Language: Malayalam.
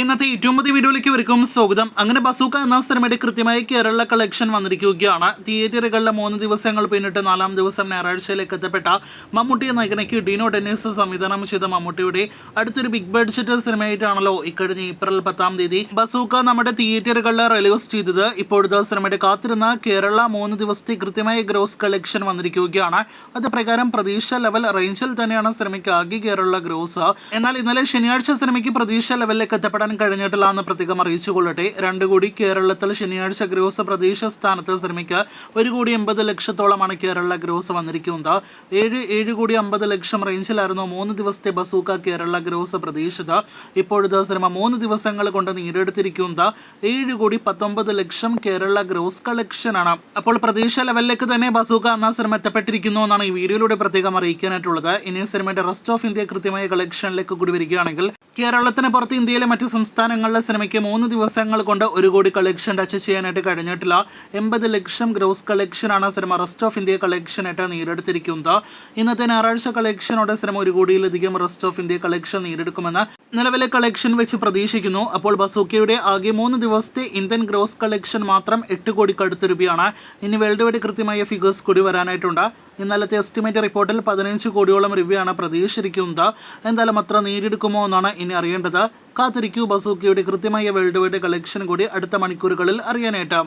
ഇന്നത്തെ ഏറ്റവും പുതിയ വീഡിയോയിലേക്ക് വരിക്കും സ്വാഗതം. അങ്ങനെ ബസൂക്ക എന്ന സിനിമയുടെ കൃത്യമായ കേരള കളക്ഷൻ വന്നിരിക്കുകയാണ്. തിയേറ്ററുകളിലെ 3 ദിവസങ്ങൾ പിന്നിട്ട് 4-ാം ദിവസം ഞായറാഴ്ചയിലേക്ക് എത്തപ്പെട്ട മമ്മൂട്ടിയെ നായകനാക്കി ഡീനോ ഡെന്നിസ് സംവിധാനം ചെയ്ത മമ്മൂട്ടിയുടെ അടുത്തൊരു ബിഗ് ബഡ്ജറ്റ് സിനിമയായിട്ടാണല്ലോ ഇക്കഴിഞ്ഞ ഏപ്രിൽ 10-ാം തീയതി ബസൂക്ക നമ്മുടെ തിയേറ്ററുകളിൽ റിലീസ് ചെയ്തത്. ഇപ്പോഴത്തെ സിനിമയുടെ കാത്തിരുന്ന കേരള 3 ദിവസത്തെ കൃത്യമായ ഗ്രോസ് കളക്ഷൻ വന്നിരിക്കുകയാണ്. അത് പ്രകാരം പ്രതീക്ഷ ലെവൽ റേഞ്ചിൽ തന്നെയാണ് സിനിമയ്ക്ക് ആകെ കേരള ഗ്രോസ്. എന്നാൽ ഇന്നലെ ശനിയാഴ്ച സിനിമയ്ക്ക് പ്രതീക്ഷ ലെവലിലേക്ക് എത്തപ്പെടാൻ കഴിഞ്ഞിട്ടില്ല എന്ന് പ്രത്യേകം അറിയിച്ചുകൊള്ളട്ടെ. 2 കോടി കേരളത്തിൽ ശനിയാഴ്ച ഗ്രോസ് പ്രതീക്ഷ സ്ഥാനത്ത് സിനിമയ്ക്ക് 1,80,00,000 കേരള ഗ്രോസ് വന്നിരിക്കുന്നത്. 7,50,00,000 റേഞ്ചിലായിരുന്നു 3 ദിവസത്തെ ബസൂക്ക കേരള ഗ്രോസ് പ്രതീക്ഷിച്ചത്. ഇപ്പോഴത്തെ സിനിമ 3 ദിവസങ്ങൾ കൊണ്ട് നേടിയെടുത്തിരിക്കുന്നത് 7,19,00,000 കേരള ഗ്രോസ് കളക്ഷനാണ്. അപ്പോൾ പ്രതീക്ഷ ലെവലിലേക്ക് തന്നെ ബസൂക്ക എന്ന സിനിമ എത്തപ്പെട്ടിരിക്കുന്നു എന്നാണ് ഈ വീഡിയോയിലൂടെ പ്രത്യേകം അറിയിക്കാനായിട്ടുള്ളത്. ഇനി സിനിമയുടെ റെസ്റ്റ് ഓഫ് ഇന്ത്യ കൃത്യമായ കളക്ഷനിലേക്ക് കൂടി വരികയാണെങ്കിൽ കേരളത്തിന് പുറത്ത് ഇന്ത്യയിലെ മറ്റ് സംസ്ഥാനങ്ങളിലെ സിനിമയ്ക്ക് 3 ദിവസങ്ങൾ കൊണ്ട് 1 കോടി കളക്ഷൻ ടച്ച് ചെയ്യാനായിട്ട് കഴിഞ്ഞിട്ടില്ല. 80 ലക്ഷം ഗ്രോസ് കളക്ഷനാണ് സിനിമ റെസ്റ്റ് ഓഫ് ഇന്ത്യ കളക്ഷനായിട്ട് നേടിയെടുത്തിരിക്കുന്നത്. ഇന്നത്തെ ഞായറാഴ്ച കളക്ഷനോടെ സിനിമ 1 കോടിയിലധികം റെസ്റ്റ് ഓഫ് ഇന്ത്യ കളക്ഷൻ നേടിയെടുക്കുമെന്ന് നിലവിലെ കളക്ഷൻ വെച്ച് പ്രതീക്ഷിക്കുന്നു. അപ്പോൾ ബസൂക്കയുടെ ആകെ 3 ദിവസത്തെ ഇന്ത്യൻ ഗ്രോസ് കളക്ഷൻ മാത്രം 8 കോടിക്ക് അടുത്ത രൂപയാണ്. ഇനി വേൾഡ് വൈഡ് കൃത്യമായ ഫിഗേഴ്സ് കൂടി വരാനായിട്ടുണ്ട്. ഇന്നലത്തെ എസ്റ്റിമേറ്റ് റിപ്പോർട്ടിൽ 15 കോടിയോളം രൂപയാണ് പ്രതീക്ഷിച്ചിരിക്കുന്നത്. എന്തായാലും അത്ര നേടിയെടുക്കുമോ എന്നാണ് ഇനി അറിയേണ്ടത്. കാത്തിരിക്കൂ ബസൂക്കയുടെ കൃത്യമായ വേൾഡ് വൈഡ് കളക്ഷൻ കൂടി അടുത്ത മണിക്കൂറുകളിൽ അറിയാനായിട്ട്.